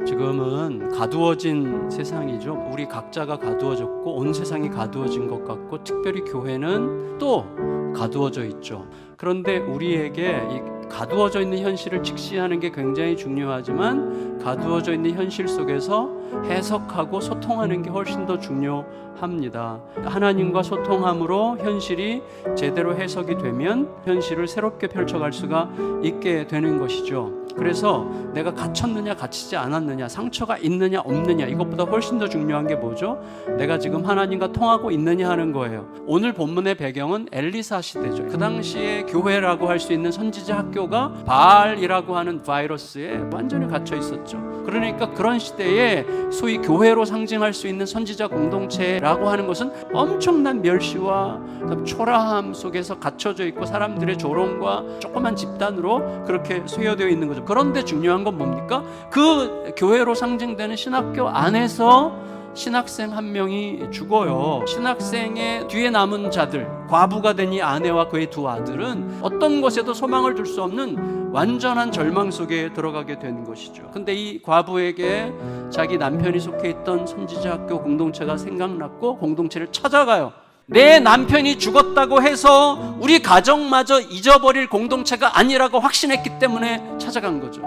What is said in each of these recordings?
지금은 가두어진 세상이죠. 우리 각자가 가두어졌고 온 세상이 가두어진 것 같고 특별히 교회는 또 가두어져 있죠. 그런데 우리에게 이 가두어져 있는 현실을 직시하는 게 굉장히 중요하지만 가두어져 있는 현실 속에서 해석하고 소통하는 게 훨씬 더 중요합니다. 하나님과 소통함으로 현실이 제대로 해석이 되면 현실을 새롭게 펼쳐갈 수가 있게 되는 것이죠. 그래서 내가 갇혔느냐 갇히지 않았느냐, 상처가 있느냐 없느냐, 이것보다 훨씬 더 중요한 게 뭐죠? 내가 지금 하나님과 통하고 있느냐 하는 거예요. 오늘 본문의 배경은 엘리사 시대죠. 그 당시에 교회라고 할 수 있는 선지자 학교가 바알이라고 하는 바이러스에 완전히 갇혀 있었죠. 그러니까 그런 시대에 소위 교회로 상징할 수 있는 선지자 공동체라고 하는 것은 엄청난 멸시와 초라함 속에서 갇혀져 있고 사람들의 조롱과 조그만 집단으로 그렇게 소요되어 있는 거죠. 그런데 중요한 건 뭡니까? 그 교회로 상징되는 신학교 안에서 신학생 한 명이 죽어요. 신학생의 뒤에 남은 자들, 과부가 된 이 아내와 그의 두 아들은 어떤 것에도 소망을 둘 수 없는 완전한 절망 속에 들어가게 된 것이죠. 근데 이 과부에게 자기 남편이 속해 있던 선지자 학교 공동체가 생각났고 공동체를 찾아가요. 내 남편이 죽었다고 해서 우리 가정마저 잊어버릴 공동체가 아니라고 확신했기 때문에 찾아간 거죠.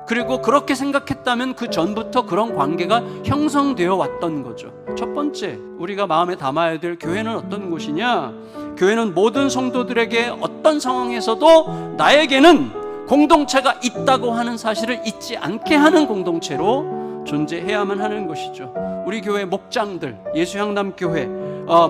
그리고 그렇게 생각했다면 그 전부터 그런 관계가 형성되어 왔던 거죠. 첫 번째, 우리가 마음에 담아야 될 교회는 어떤 곳이냐? 교회는 모든 성도들에게 어떤 상황에서도 나에게는 공동체가 있다고 하는 사실을 잊지 않게 하는 공동체로 존재해야만 하는 것이죠. 우리 교회 목장들, 예수향남교회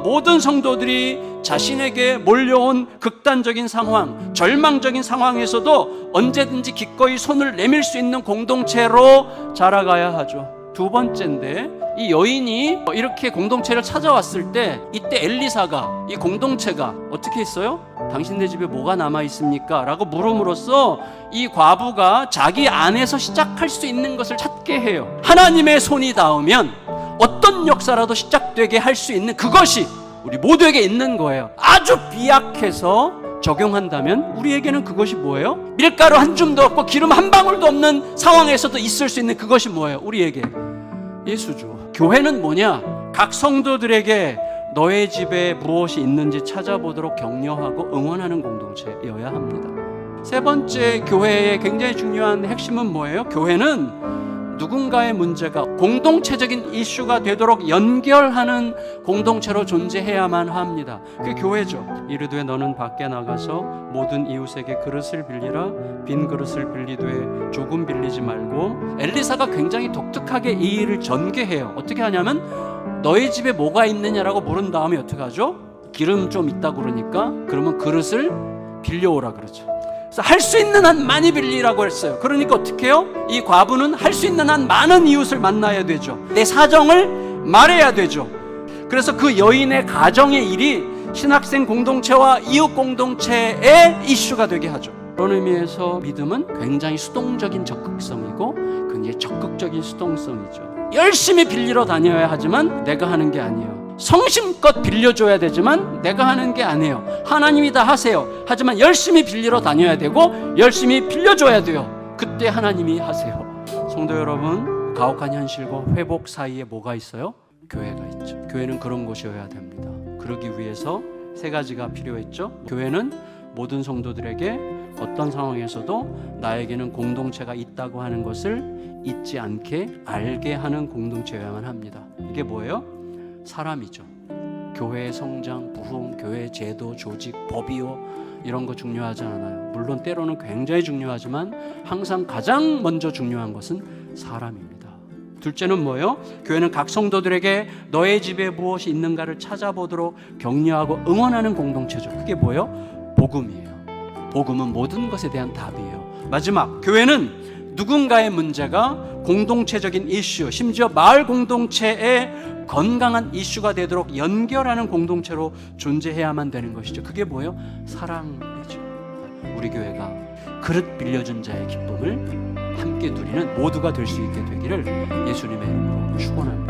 모든 성도들이 자신에게 몰려온 극단적인 상황, 절망적인 상황에서도 언제든지 기꺼이 손을 내밀 수 있는 공동체로 자라가야 하죠. 두 번째인데, 이 여인이 이렇게 공동체를 찾아왔을 때 이때 엘리사가 이 공동체가 어떻게 했어요? 당신네 집에 뭐가 남아있습니까? 라고 물음으로써 이 과부가 자기 안에서 시작할 수 있는 것을 찾게 해요. 하나님의 손이 닿으면 어떤 역사라도 시작되게 할 수 있는 그것이 우리 모두에게 있는 거예요. 아주 비약해서 적용한다면 우리에게는 그것이 뭐예요? 밀가루 한 줌도 없고 기름 한 방울도 없는 상황에서도 있을 수 있는 그것이 뭐예요? 우리에게 예수죠. 교회는 뭐냐? 각 성도들에게 너의 집에 무엇이 있는지 찾아보도록 격려하고 응원하는 공동체여야 합니다. 세 번째, 교회의 굉장히 중요한 핵심은 뭐예요? 교회는 누군가의 문제가 공동체적인 이슈가 되도록 연결하는 공동체로 존재해야만 합니다. 그게 교회죠. 이르되 너는 밖에 나가서 모든 이웃에게 그릇을 빌리라. 빈 그릇을 빌리되 조금 빌리지 말고. 엘리사가 굉장히 독특하게 이 일을 전개해요. 어떻게 하냐면 너희 집에 뭐가 있느냐라고 물은 다음에 어떻게 하죠? 기름 좀 있다고 그러니까 그러면 그릇을 빌려오라 그러죠. 할 수 있는 한 많이 빌리라고 했어요. 그러니까 어떻게 해요? 이 과부는 할 수 있는 한 많은 이웃을 만나야 되죠. 내 사정을 말해야 되죠. 그래서 그 여인의 가정의 일이 신학생 공동체와 이웃 공동체의 이슈가 되게 하죠. 그런 의미에서 믿음은 굉장히 수동적인 적극성이고 굉장히 적극적인 수동성이죠. 열심히 빌리러 다녀야 하지만 내가 하는 게 아니에요. 성심껏 빌려줘야 되지만 내가 하는 게 아니에요. 하나님이 다 하세요. 하지만 열심히 빌리러 다녀야 되고 열심히 빌려줘야 돼요. 그때 하나님이 하세요. 성도 여러분, 가혹한 현실과 회복 사이에 뭐가 있어요? 교회가 있죠. 교회는 그런 곳이어야 됩니다. 그러기 위해서 세 가지가 필요했죠. 교회는 모든 성도들에게 어떤 상황에서도 나에게는 공동체가 있다고 하는 것을 잊지 않게 알게 하는 공동체여야만 합니다. 이게 뭐예요? 사람이죠. 교회의 성장, 부흥, 교회의 제도, 조직, 법이요, 이런 거 중요하지 않아요. 물론 때로는 굉장히 중요하지만 항상 가장 먼저 중요한 것은 사람입니다. 둘째는 뭐예요? 교회는 각 성도들에게 너의 집에 무엇이 있는가를 찾아보도록 격려하고 응원하는 공동체죠. 그게 뭐예요? 복음이에요. 복음은 모든 것에 대한 답이에요. 마지막, 교회는 누군가의 문제가 공동체적인 이슈, 심지어 마을 공동체의 건강한 이슈가 되도록 연결하는 공동체로 존재해야만 되는 것이죠. 그게 뭐예요? 사랑이죠. 우리 교회가 그릇 빌려준 자의 기쁨을 함께 누리는 모두가 될 수 있게 되기를 예수님의 이름으로 축원합니다.